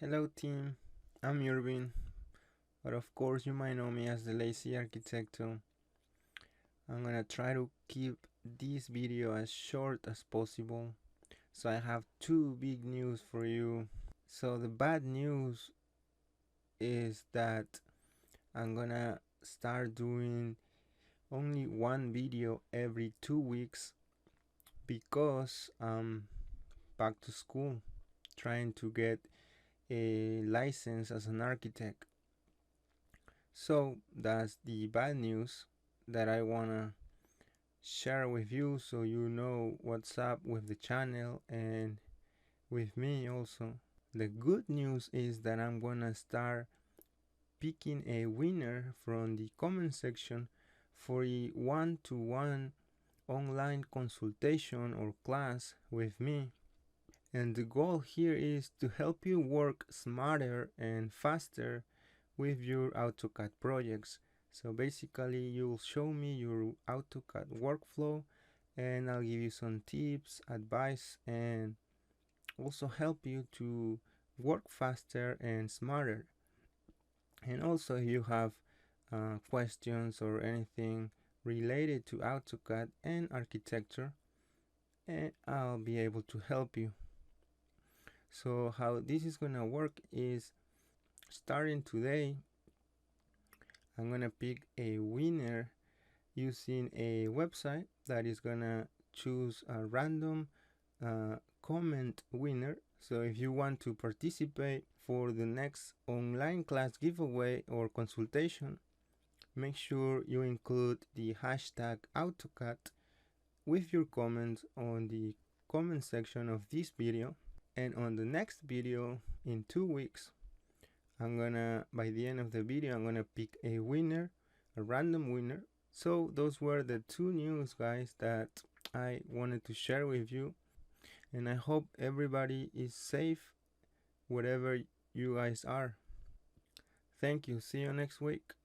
Hello team, I'm Irving, but of course you might know me as the lazy Arquitecto. I'm gonna try to keep this video as short as possible. So I have two big news for you. So the bad news is that I'm gonna start doing only one video every 2 weeks because I'm back to school trying to get a license as an architect. So that's the bad news that I wanna share with you so you know what's up with the channel and with me also. The good news is that I'm gonna start picking a winner from the comment section for a one-to-one online consultation or class with me. And the goal here is to help you work smarter and faster with your AutoCAD projects. So basically you'll show me your AutoCAD workflow and I'll give you some tips, advice, and also help you to work faster and smarter. And also if you have questions or anything related to AutoCAD and architecture, and I'll be able to help you. So how this is gonna work is starting today I'm gonna pick a winner using a website that is gonna choose a random comment winner. So if you want to participate for the next online class giveaway or consultation, make sure you include the hashtag AutoCAD with your comments on the comment section of this video. And on the next video in 2 weeks, by the end of the video, I'm gonna pick a winner, a random winner. So those were the two news, guys, that I wanted to share with you. And I hope everybody is safe wherever you guys are. Thank you. See you next week.